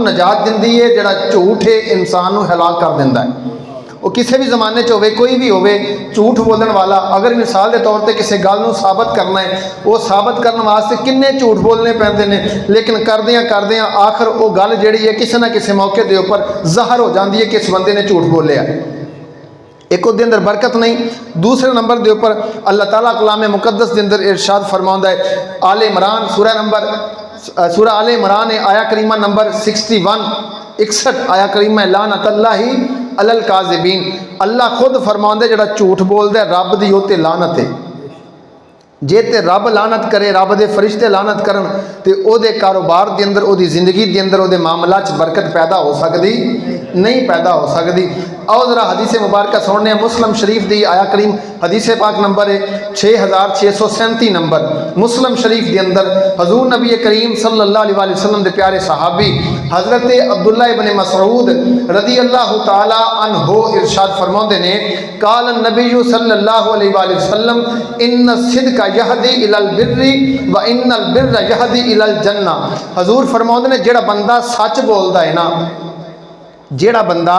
नजात दिंदी है, जिहड़ा झूठ है इंसान नूं हलाक कर दिंदा है। वो किसी भी जमाने च होवे, कोई भी होवे, झूठ बोलने वाला अगर मिसाल के तौर पर किसी गल नूं साबित करना है, वो साबित करने वास्ते किन्ने झूठ बोलने पैंदे ने, लेकिन करदियां करदियां आखिर वो गल जिहड़ी है किसी ना किसी मौके के उपर ज़ाहिर हो जाती है कि इस बंदे ने झूठ बोलिया। एक उसके अंदर बरकत नहीं। दूसरे नंबर के उपर अल्लाह ताला कलाम मुकद्दस के अंदर इरशाद फरमाउंदा है, आले इमरान सूरह आले इमरान है, आया करीमा नंबर 61 आया करीमा, लानतल्लाहि अलल काज़िबीन। अल्लाह खुद फरमाउंदा जिहड़ा झूठ बोलदा है रब दी ओते लानत है। जे ते रब लानत करे, रब दे फरिश्ते लानत करन ते ओदे कारोबार के अंदर, ओदी जिंदगी के अंदर, ओदे मामला च बरकत पैदा हो सकती नहीं, पैदा हो सकती। आओ जरा हदीस मुबारक सुनने। मुस्लिम शरीफ की आया करीम हदीस पाक नंबर है 6637 नंबर मुस्लिम शरीफ के अंदर हजूर नबी करीम सल्लल्लाहु अलैहि वसल्लम के प्यारे सहाबी हज़रत अब्दुल्ला इब्न मसऊद रज़ी अल्लाह तआला अन्हु इरशाद फरमाते ने, काल नबी सल्लल्लाहु अलैहि वसल्लम इन्न सिद्क़ यहदी इलल बिर्रि व इन्नल बिर्र यहदी इलल जन्ना। हजूर फरमाते ने जेड़ा बंदा सच बोलता है ना, जेड़ा बंदा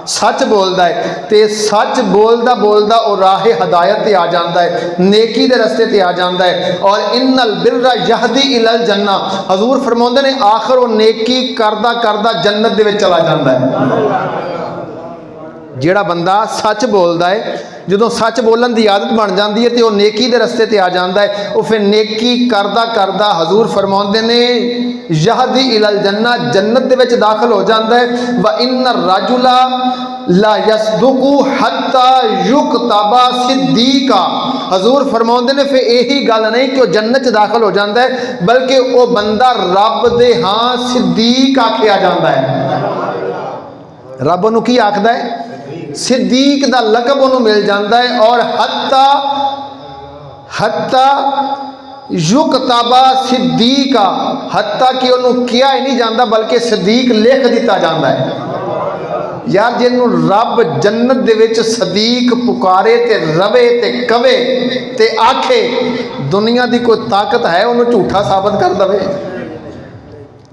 सच बोलता है तो सच बोलदा बोलदा और राह हदायत ते आ जाता है, नेकी दे रस्ते ते आ जाता है। और इन्नल बिर्रा यहदी इलल जन्ना, हजूर फरमाते ने आखिर वो नेकी करदा करदा जन्नत दे विच चला जाता है। जेड़ा बंदा सच बोलता है, जो सच बोलन की आदत बन जाती है तो वह नेकी के रस्ते ते आ जाता है। वो फिर नेकी करदा करदा हजूर फरमाते ने यहदी इलल जन्ना, जन्नत दे विच दाखिल हो जाता है। व इन्ना रजुला ला यसदुकु हत्ता युक्तबा सिद्दीका। हजूर फरमाते ने फिर यही गल नहीं कि वह जन्नत च दाखिल हो जाता है, बल्कि वह बंदा रब दे हाँ सिद्दीक आखिया जाता है। रब उन्होंने की आखदा है? सिद्दीक दा लकब उन्होंने मिल जाता है। और हत्ता युक्तबा सिद्दीका, हत्ता कि उन्होंने किया ही नहीं जाता बल्कि सिद्दीक लिख दिता जाता है। यार जिन्हों रब जन्नत दे विच सदीक पुकारे ते रवे ते कवे ते आखे, दुनिया की कोई ताकत है उन्होंने झूठा साबित कर दे।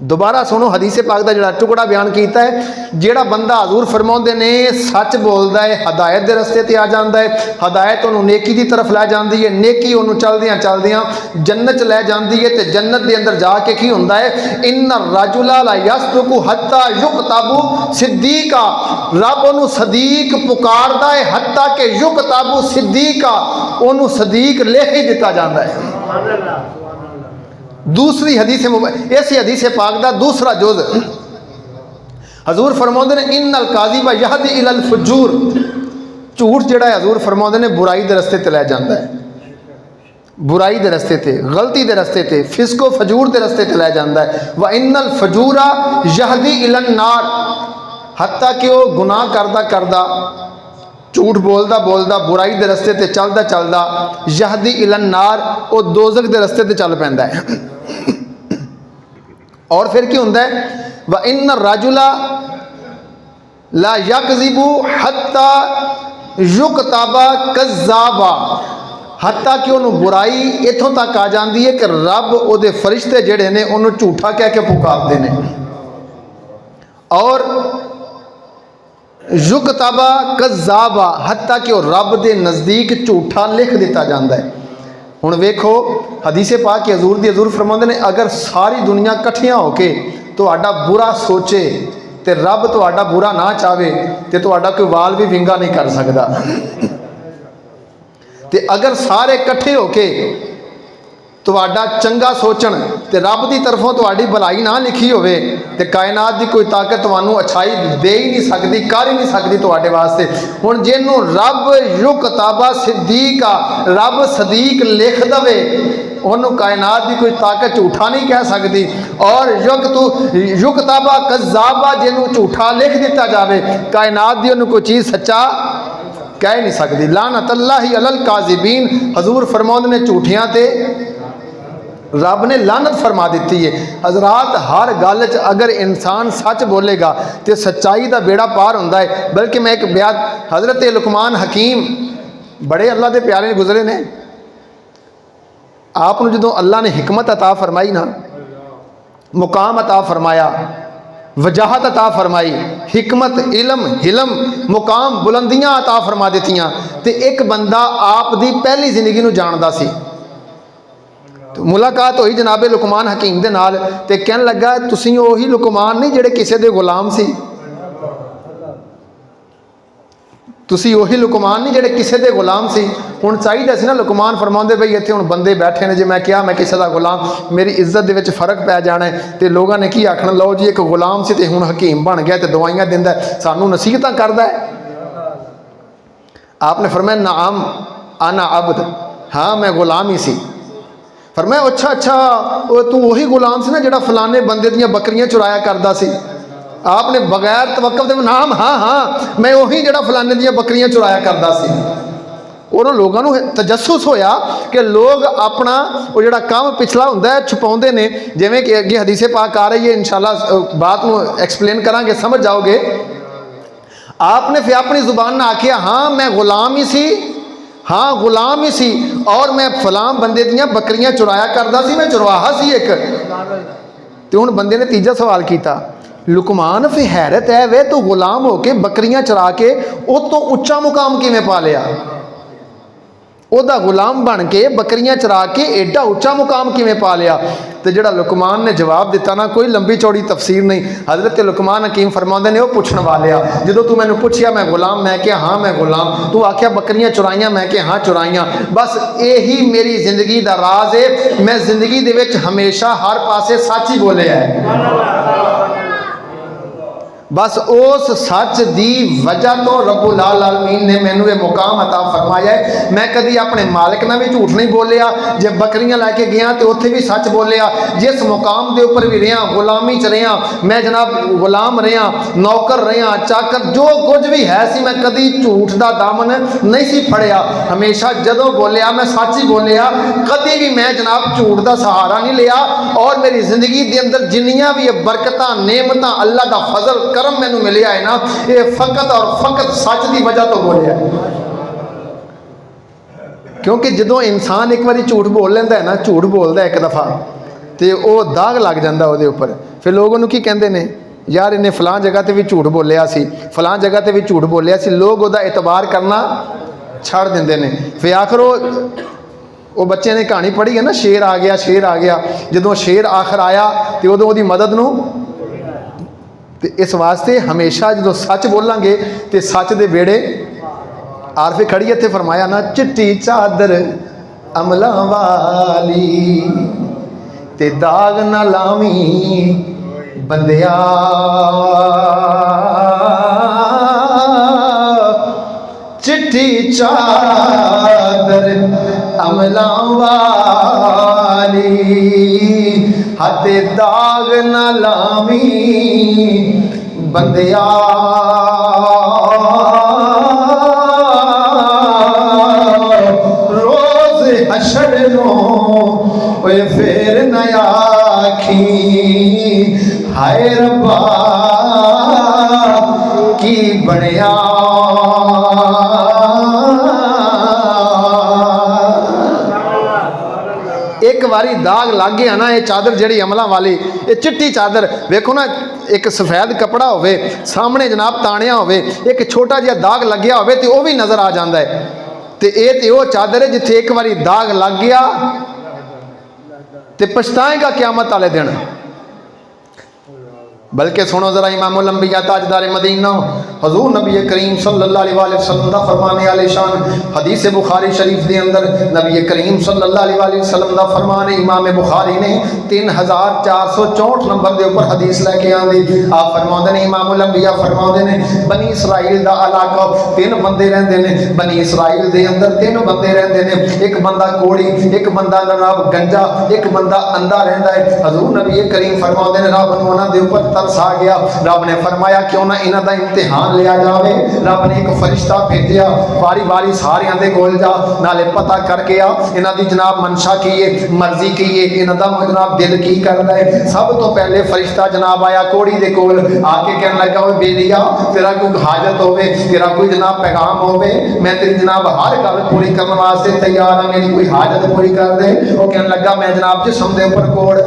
दोबारा सुनो हदीस पाक का जोड़ा टुकड़ा बयान किया है, जेड़ा बंदा हजूर फरमाते ने सच बोलता है हदायत के रस्ते ते आ जाता है, हदायत उन्होंने नेकी की तरफ लै जाती है, नेकी उन्होंने चलदियां चलदियां जन्नत लै जाती है। तो जन्नत के अंदर जाके की होंदा है, इन्ना रजुला ला यसदुकु हत्ता युक्तबु सिद्दीका, रब उन्होंने सदीक पुकारदा है हत्ता के युक्तबु सिद्दीका, उन्होंने सदीक लिख ही दिता जाता है। दूसरी हदीस इस हदीस पाक का दूसरा जुज हजूर फरमाते ने इन्नल काज़िबा यहदी इलल फुजूर, झूठ जिहड़ा है हजूर फरमाते ने बुराई के रस्ते ते लै जाता है, बुराई के रस्ते ते, गलती के रस्ते ते, फिस्को फजूर के रस्ते ते लै जाता है। व इन्नल फजूरा यहदी इलन नार, हत्ता कि वह गुनाह करदा करदा, झूठ बोलदा बोलदा, बुराई के रस्ते ते चलदा चलदा यहदी इलन नार, वो दोज़ख के रस्ते ते चल पैंदा है। और फिर की होंदा है, व इन्न रजुला ला यकज़िबु हत्ता युक्तबा कज़्ज़ाबा, हत्ता कि उन्होंने बुराई इत्थों तक आ जाती है कि रब उहदे फरिश्ते जिहड़े ने उन्होंने झूठा कह के पुकारते हैं। और युक्तबा कज़्ज़ाबा, हत्ता कि वह रब के नज़दीक झूठा लिख दिता जाता है। हुण वेखो हदीसे पाक के हजूर दी हजूर फरमाते ने, अगर सारी दुनिया कट्ठियां होके तुहाडा बुरा सोचे तो रब तुहाडा बुरा ना चाहे तो तुहाडा कोई वाल भी विंगा नहीं कर सकता। तो अगर सारे कट्ठे होके तुहाडा चंगा सोचण ते रब की तरफों तुहाडी भलाई ना लिखी होवे ते कायनात की कोई ताकत तुहानू अच्छाई दे ही नहीं सकती, कर ही नहीं सकती तुहाडे वास्ते। हुण जिन्हों रब युक्तबा सिद्दीका, रब सदीक लिख दवे, उन्होंने कायनात की कोई ताकत झूठा नहीं कह सकती। और युक्तबा कज़्ज़ाबा, जिन्हों झूठा लिख दिता जाए, कायनात की उन्होंने कोई चीज़ सच्चा कह नहीं सकती। लानतल्लाहि अलल काज़िबीन, हजूर फरमाते ने झूठियां ते रब ने लानत फरमा दी है। हजरात हर गल च अगर इंसान सच बोलेगा तो सच्चाई का बेड़ा पार होता है। बल्कि मैं एक बयान हज़रत लुकमान हकीम बड़े अल्लाह के प्यारे गुजरे ने, आपको जो अल्लाह ने हिकमत अता फरमाई ना, मुकाम अता फरमाया, वजाहत अता फरमाई, हिकमत, इलम, हिलम, मुकाम, बुलंदियां अता फरमा दित्तियां। ते एक बंदा आप दी पहली जिंदगी नूं जानदा सी। तो मुलाकात हुई जनाबे लुकमान हकीम दे नाल, ते कहन लगा तुसीं ओही लुकमान नहीं जिहड़े किसे दे गुलाम सी, तुसी ओही लुकमान नहीं जिहड़े किसे दे गुलाम सी। हुण चाहिदा सी ना, लुकमान फरमाउंदे बई इत्थे हुण बंदे बैठे ने, जे मैं कहा मैं किसे दा गुलाम, मेरी इज्जत दे विच फर्क पै जाना है, ते लोगां ने की आखना, लो जी एक गुलाम सी ते हुण हकीम बन गया ते दवाइयां दिंदा है, सानू नसीहतां करदा है। आपने फरमाया नाम आना अब्द, हाँ मैं गुलाम ही सी। फरमाया अच्छा अच्छा तू वही गुलाम सी ना जिहड़ा फलाने बंदे दियां बकरियां चुराया करदा सी। आपने बगैर तवक्कुफ दे नाम, हाँ हाँ मैं वही जिहड़ा फलाने दियां बकरियां चुराया करदा सी। उन्होंने लोगों को तजस्सुस होया कि लोग अपना वो जिहड़ा काम पिछला हुंदा है छुपाउंदे ने, जिवें कि अगे हदीसे पाक आ रही है, इंशाअल्लाह बात नूं एक्सप्लेन करांगे, समझ जाओगे। आपने फिर अपनी जुबान ने आखिया हाँ मैं गुलाम ही सी, हाँ गुलाम ही सी, और मैं फलां बंदे दियां बकरियां चुराया करदा सी, मैं चुरवाहा सी एक। तो हुण बंदे ने तीजा सवाल किया, लुकमान फिर हैरत है वे तू गुलाम होके बकरियां चरा के उस तो उच्चा मुकाम किवें पा लिया, ओदा गुलाम बन के बकरियां चरा के एडा उच्चा मुकाम किवें पा लिया। तो जिहड़ा लुकमान ने जवाब दिता ना, कोई लंबी चौड़ी तफसीर नहीं, हज़रत लुकमान हकीम फरमाते ने, वो पुछण वाले जो तू मैनू पुछया मैं गुलाम, मैं क्या हाँ मैं गुलाम, तू आख्या बकरियां चुराइयां, मैं क्या हाँ चुराइयां, बस यही मेरी जिंदगी का राज है, मैं जिंदगी दे विच हमेशा हर पासे सच ही बोलिया है। बस उस सच की वजह तो रब्बुल आलमीन ने मैनू ये मुकाम अता फरमाया है। मैं कभी अपने मालिक ना भी झूठ नहीं बोलिया, जे बकरियां लैके गया तो उत्थे भी सच बोलिया, जिस मुकाम के उपर भी रहा, गुलामी च रहा, मैं जनाब गुलाम रहा, नौकर रहा, चाकर, जो कुछ भी है सी, मैं कभी झूठ का दामन नहीं सी फड़िया, हमेशा जदों बोलिया मैं सच ही बोलिया, कभी भी मैं जनाब झूठ का सहारा नहीं लिया। और मेरी जिंदगी के अंदर जिन्नियां भी बरकत नेमत अल्लाह का फजल करम मैनू मिलिया है ना, ये फकत और फकत सच की वजह तो बोलिया। क्योंकि जो इंसान एक बार झूठ बोल लेंदा है ना, झूठ बोलता एक दफ़ा तो वह दाग लग जाता वो उपर, फिर लोग उन्होंने की कहते हैं, यार इन्हें फलां जगह पर भी झूठ बोलिया सी, फलां जगह पर भी झूठ बोलिया सी, लोग उसका एतबार करना छड़ देंदे ने। फिर आखिर वो बच्चे ने कहानी पढ़ी है ना, शेर आ गया, शेर आ गया, जो शेर आखिर आया तो उदों उसकी मदद नूं, तो इस वास्ते हमेशा जो सच बोलांगे तो सच दे बेड़े आरफे खड़ी इत्थे फरमाया ना, चिट्टी चादर अमलां वाली ते दाग ना लावी बंदिया, चिट्टी चादर अमलां वाली हाथे दाग ना लावी बंदिया, रोज हशर नो फिर नया आखी, हाय रब्बा की बनया। एक बारी दाग लग गया ना, ये चादर जी अमलों वाली, ये चिट्टी चादर वेखो ना, एक सफेद कपड़ा होवे सामने जनाब ताणिया होवे, एक छोटा जिहा दाग लग्या होवे तो वह भी नज़र आ जाता है। तो ये तो वो चादर है जिथे एक बारी दाग लग गया तो पछताएगा क़यामत वाले दिन। बल्कि सुनो जरा, इमामुल अंबिया ताजदार मदीना हजूर नबी करीम सल्लल्लाहु अलैहि वसल्लम दा फरमाने आले शान हदीस बुखारी शरीफ के अंदर नबी करीम सल्लल्लाहु अलैहि वसल्लम दा फरमान, इमाम बुखारी ने 3464 नंबर के ऊपर हदीस लैके आंदी। आप फरमाते हैं, इमामुल अंबिया फरमाते हैं, बनी इसराइल का इलाका 3 बंदे रहंदे ने, बनी इसराइल के अंदर 3 बंदे रहंदे ने, एक बंदा कोड़ी, एक बंदा जनाब गंजा, एक बंदा अंधा रहंदा है। हजूर नबी करीम फरमाते हैं, रब नूं उन्हां दे उपर तरस आ गया, रब ने फरमाया क्यों ना इन्हां दा इम्तिहान लिया जाए। रब ने एक फरिश्ता भेजा, बारी बारी सारियां दे कोल जा, नाले पता करके आ इन्हां दी जनाब मनशा की है, मर्जी की है, इन्हां दा जनाब दिल की करदा है। सब तो पहले फरिश्ता जनाब आया कोड़ी दे कोल, आके कहने लगा, ओए बेलिया तेरा कोई हाजत होवे, तेरा कोई जनाब पैगाम होवे, मैं तेरी जनाब हर गल पूरी करने वास्ते तैयार हाँ, मेरी कोई हाजत पूरी कर दे। वो कहने लगा, मैं जनाब जिस्म दे उपर कोड़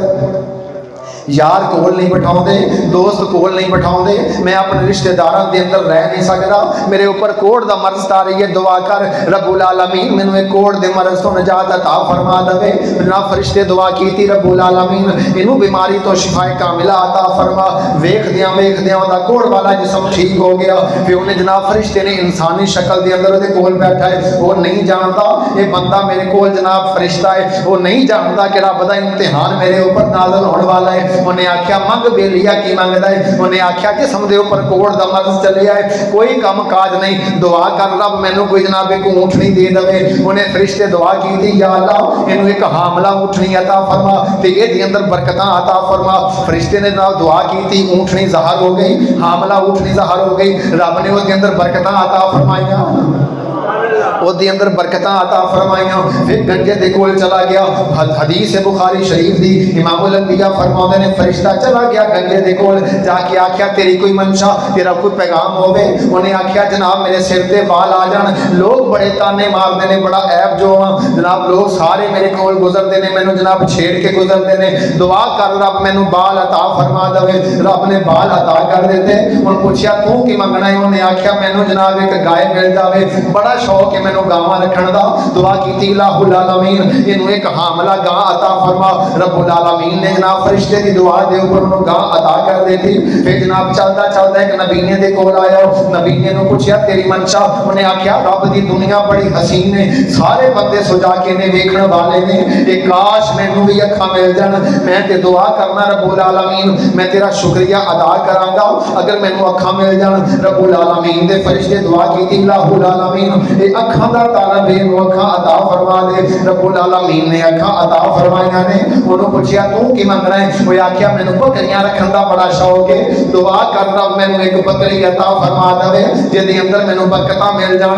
यार कोल नहीं बिठाते, दोस्त कोल नहीं बिठाते, मैं अपने रिश्तेदारों के अंदर रह नहीं सकता, मेरे ऊपर कोड़ का मर्ज आ रही है, दुआ कर रब्बुल आलमीन मैनू एक कोड़ के मर्ज तो निजात अता फरमा दे। जनाब फरिश्ते दुआ की रब्बुल आलमीन इनू बीमारी तो शिफाए कामिला अता फरमा। वेखदियां उहदा कोड़ वाला जिसम ठीक हो गया। फिर उन्हें जनाब फरिश्ते ने इंसानी शक्ल के अंदर उहदे कोल बैठा है, वो नहीं जानता ये बंदा मेरे कोल जनाब फरिश्ता है, वो नहीं जानता कि रब दा इम्तिहान मेरे ऊपर नाज़िल होने वाला है। उन्हें आख्या मंग बेलिया की मंगदा है, उन्हें आख्या जिसम दे ऊपर कोड़ दा मर्ज चलिया है, कोई काम काज नहीं, दुआ कर रब मैनू कोई जनाब एक ऊँटनी दे दे। उन्हें फरिश्ते दुआ की थी या अल्लाह इनू एक हामला ऊँटनी अता फरमा ते इहदे अंदर बरकतां अता फरमा। फरिश्ते ने जनाब दुआ की थी, ऊँटनी ज़हर हो गई, हामला ऊँटनी ज़हर हो गई, रब ने उसके अंदर बरकतां अता फरमाइयां, उसके अंदर बरकतां अता फरमाइयां। फिर गंजे दे कोल चला गया। हदीस है बुखारी शरीफ दी, इमामुल अंबिया फरमाते ने फरिश्ता चला गया गंजे दे कोल, जाके आख्या तेरी कोई मंशा, तेरा कोई पैगाम होवे। उन्हें आख्या जनाब मेरे सिर ते बाल आ जान, लोग बड़े ताने मारते हैं, बड़ा ऐब जो जनाब लोग सारे मेरे कोल गुजरते हैं, मैनू जनाब छेड़ के गुजरते हैं, दुआ कर रब मैनू बाल अता फरमा दे। रब ने बाल अता कर देते। उन्हें पूछा तू की मंगना है, उन्हें आख्या मैनू जनाब एक गाय मिल जाए, बड़ा शौक है मैनू गावां रखण दा। दुआ की इलाहुल आलमीन इनू एक हामला गां अता फरमा। रब्बुल आलमीन ने जनाब फरिश्ते की दुआ दे ऊपर उन्हों गां अता कर दी थी। फिर जनाब चलता चलता एक नबीने दे कोल आया, नबीने नू पूछया तेरी मंशा, उन्हें आख्या रब दी दुनिया बड़ी हसीन है, सारे बंदे सुजा के ने वेखण वाले ने, एक काश मैनू भी अखां मिल जान, मैं ते दुआ करना रब्बुल आलमीन मैं तेरा शुक्रिया अदा करांगा अगर मैनू अखां मिल जान। रब्बुल आलमीन दे फरिश्ते दुआ की इलाहुल आलमीन ए अखां दा तालब है, वो अखां अता फरमा दे। रब्बुल आलमीन ने अखां अता फरमाइयां ने। उन्होंने पूछया तू की मंगना है, वो आख्या मैनू बकरियां रखण दा बड़ा शौक है, दुआ कर रब मैनू एक बकरी अता फरमा दे जिहदे अंदर मैनू बरकतां मिल जाण,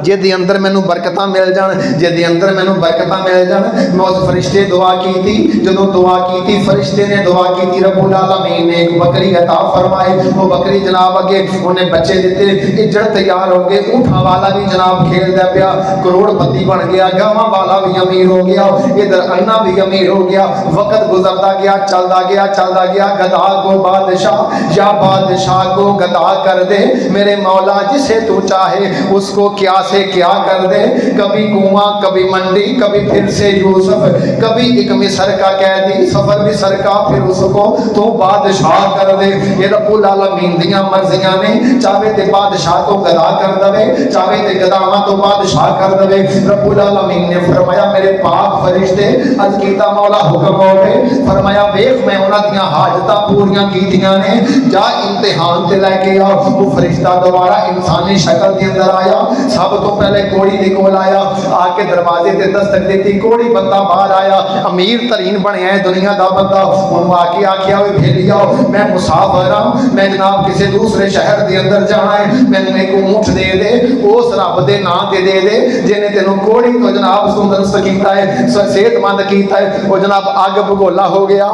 जिहदे अंदर मैनू बरकतां मिल जाण, जिहदे अंदर मैनू बरकतां मिल जाण। मैं उस फरिश्ते दुआ की थी, जदों दुआ की थी फरिश्ते ने दुआ की थी, रब्बुल आलमीन ने एक बकरी अता फरमाई। वो बकरी जनाब अगे उन्हें बच्चे दिते, इजड़ तैयार हो गए, ऊँटा वाला भी जनाब खेलदा पिया, करोड़पति बन गया, गावां वाला भी अमीर हो गया, इधर अन्ना भी अमीर हो गया। वक्त गुजरता गया, चलता गया, चलता गया। गदा को बादशाह या बादशाह को गदा कर दे मेरे मौला, जिसे तू चाहे उसको क्या से क्या कर दे। कभी कुआं, कभी मंडी, कभी फिर से यूसुफ, कभी एक मिस्र का कैदी, सफर मिस्र का, फिर उसको तो बादशाह कर दे। ये रब्बुल आलमीन दियां मर्जियां ने, चाहे ते बादशाह तो गदा कर दे, चाहे ते गदावां तो बादशाह कर दे। रब्बुल आलमीन ने फरमाया मेरे पाक फरिश्ते अज कीता मौला हुक्म होवे, फरमाया वेख मैं उन्हां दियां हाजतां पूरीआं कीतियां ने, जा इम्तिहान ते लेके आ। वो फरिश्ता दोबारा इंसानी शक्ल के अंदर आया, सब तो पहले कोड़ी दे कोल आया, आके दरवाजे ते दस्तक दी, कोड़ी बंदा बाहर आया, अमीर तरीन बनया है दुनिया दा बंदा। उन्होंने आके आख्या वे भेलिया मैं मुसाफिर हां, मैं जनाब किसी दूसरे शहर के अंदर जाना है, मैनू एक ऊँट दे दे, उस रब दे नां ते दे दे जिन्हें तेनों कोड़ी तो जनाब सुंदरस्त कीता है, सेहतमंद कीता है। वो जनाब अग भगोला हो गया,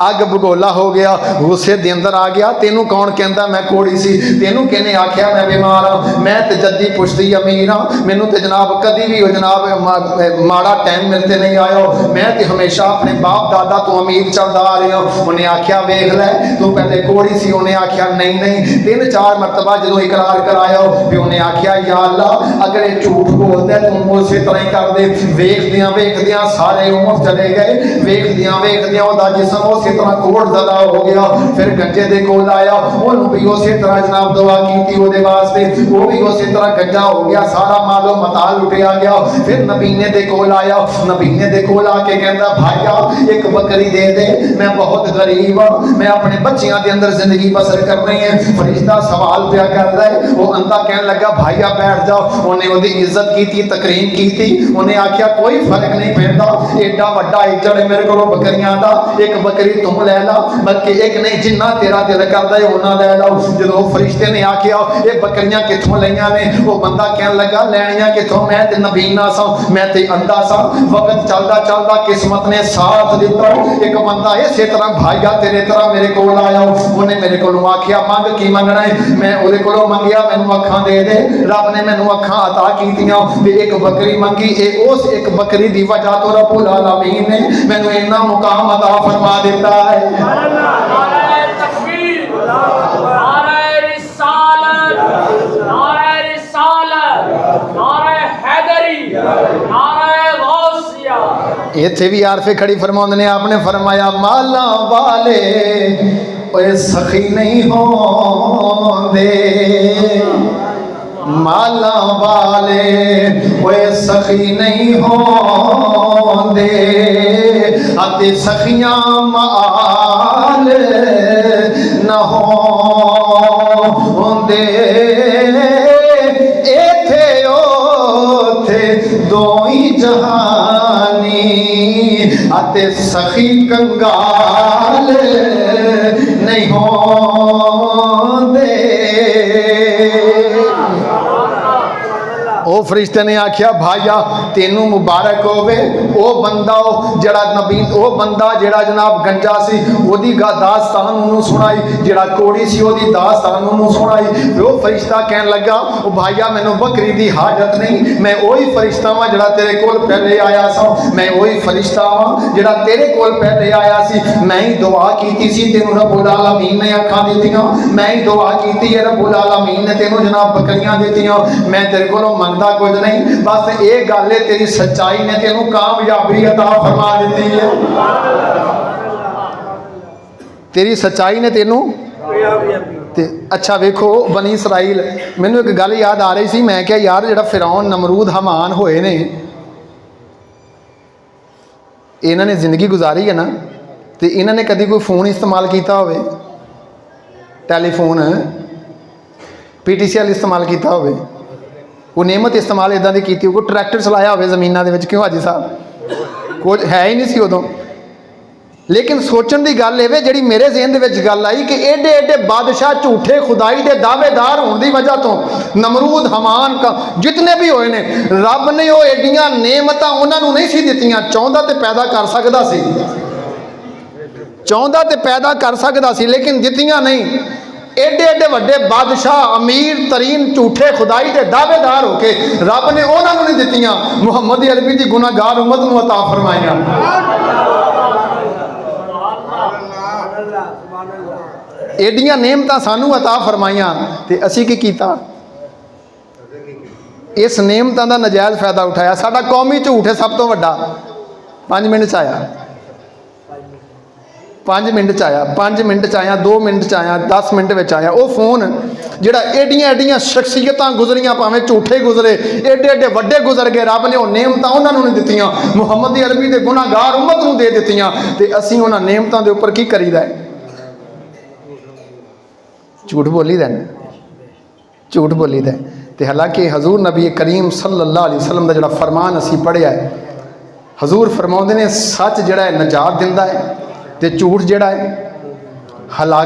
अग भगोला हो गया, गुस्से दे अंदर आ गया। तेनू कौन कहंदा मैं कोड़ी सी, तेनू किहने आख्या मैं बीमार हाँ, मैं ते जद्दी पुश्ती अमीर हाँ, मैनू ते जनाब कदी भी जनाब माड़ा टाइम मेरे ते नहीं आया, मैं ते हमेशा अपने बाप दादा तो अमीर चलदा आ रहा हूँ। उन्हें आख्या वेख लै तू पहले कोड़ी सी, उन्हें आख्या नहीं नहीं, 3-4 मरतबा जो इकरार कराया, फिर उन्हें आख्या या अल्लाह अगर ये झूठ बोलता है तू उस तरह ही कर दे। वेखदियां सारे उमर चले गए, वेखदियां उहदा जिस्म उस तरह कोड़ ज़दा हो गया। फिर गंजे दे कोल आया, उन्होंने भी उसी तरह जनाब दुआ की ओदे वास्ते, वो भी उसी तरह गंजा हो गया, सारा मालो मताल लुटिया गया। फिर नबीने दे कोल आया, नबीने दे कोल आके कहता भाईया एक बकरी दे दे, मैं बहुत गरीब हाँ, मैं अपने बच्चियां के अंदर जिंदगी बसर करनी है। फरिश्ता सवाल पिया कर रहा है, वो अंधा कहने लगा भाईया बैठ जाओ। उन्हें उसकी इज्जत की थी, तकरीम की थी, उन्हें आख्या कोई फर्क नहीं पैंदा, एडा वड्डा इज्जत है मेरे को बकरियां का, एक बकरी तू लै ला, बल्कि एक नहीं जिन्ना तेरा दिल करता है उन्ना लै लो। जो फरिश्ते ने आखिया ये बकरियां कितों लईयां ने, वो बंदा कहन लगा लैनियां कितों, मैं ते नबीना सा, मैं ते अंधा सा। वक्त चलता चलता किस्मत ने साथ दिता। एक बंदा इसे तरह भाईया तेरे तरह मेरे को आया, उन्हें मेरे को आखिया मंग की मंगना है। मैं उहदे कोलों मंगिया, मैनू अखां दे दे। रब ने मैनू अखां अता कीतियां ते एक बकरी मंगी। ये उस एक बकरी दी वजह तो रब्बुल आलमीन ने मैनू इन्ना मुकाम अता फरमा दिता है। इत्थे भी आरफे खड़ी फरमाउंदे ने, आपने फरमाया माला वाले ओए सखी नहीं होंदे, माला वाले ओए सखी नहीं होंदे, अते सखियां माल न होंदे। एथे ओथे दो ही जहानी, अते सखी कंगाल नहीं होंदे। ओ फरिश्ते ने आख्या भाईया तेनू मुबारक होवे, ओ बंदा जड़ा नबी, ओ बंदा जड़ा जनाब गंजा सी ओदी दास्तान उन्होंने सुनाई, जड़ा कोड़ी सी ओदी दास्तान उन्होंने सुनाई। वो फरिश्ता कहन लगा ओ भाईया मैनू बकरी दी हाजत नहीं, मैं वही फरिश्ता वां जड़ा तेरे कोल पहले आया सा, मैं वही फरिश्ता वां जड़ा तेरे कोल पहले आया सी। मैं ही दुआ कीती सी, तेनू रब्बुल आलमीन ने अखां दित्तियां, मैं ही दुआ कीती है, रब्बुल आलमीन ने तेनू जनाब बकरियां दित्तियां। मैं तेरे कोलों मंगदा कुछ नहीं, बस ये गल है तेरी सच्चाई ने तेनू कामयाबी अता फरमा दी है, तेरी सच्चाई ने तेनू। अच्छा वेखो बनी इसराइल, मैनू एक गल याद आ रही सी, मैं क्या यार जिहड़ा फिरौन नमरूद हमान होए ने, इन्हां ने जिंदगी गुजारी है ना, तो इन्हां ने कभी कोई फोन इस्तेमाल किया होवे, टैलीफोन PTCL इस्तेमाल किया होवे, वो नेमत इस्तेमाल इदा की की, कोई ट्रैक्टर चलाया हो जमीनों के, क्यों हाजी साहब कुछ है ही नहीं सी उदों। लेकिन सोचण की गल ये जी मेरे ज़हन के गल आई कि एडे एडे बादशाह झूठे खुदाई के दावेदार होने की वजह तो नमरूद हमान का जितने भी होए ने, रब ने वो एडियां नेमतां उन्होंने नहीं सी दित्तियां। चाहुंदा ते पैदा कर सकदा सी, चाहुंदा ते पैदा कर सकदा सी, लेकिन दित्तियां नहीं। एडे एडे वड्डे बादशाह अमीर तरीन झूठे खुदाई के दावेदार होके रब ने उन्होंने नहीं दित्तियां, मुहम्मद अरबी की गुनाहगार उम्मत नूं अता फरमाइयां। एडियां नेमतां सानू अता फरमाइयां ते असीं की कीता? इस नेमतां दा नजायज़ फायदा उठाया। साडा कौमी झूठ है सब तो वड्डा। 5 मिनट च आया, 5 मिनट च आया, 5 मिनट च आया, 2 मिनट च आया, 10 मिनट में आया। वो फोन जिहड़ा एडियां एडियां शख्सियतां गुजरियां, भावें झूठे गुजरे, एडे एडे वड्डे गुजर गए, रब ने वो नेमतां उन्होंने नहीं दित्तियां, मुहम्मद अरबी के गुनाहगार उम्मत नूं दे दित्तियां। ते असीं उन्हां नेमतां दे उपर की करीदा है? झूठ बोली दा, झूठ बोली दा। ते हालांकि हजूर नबी करीम सल्लल्लाहु अलैहि वसल्लम का जिहड़ा फरमान असीं पढ़िया है, हजूर फरमाउंदे ने सच जिहड़ा है नजात दिंदा है, ते झूठ जिहड़ा है हलाक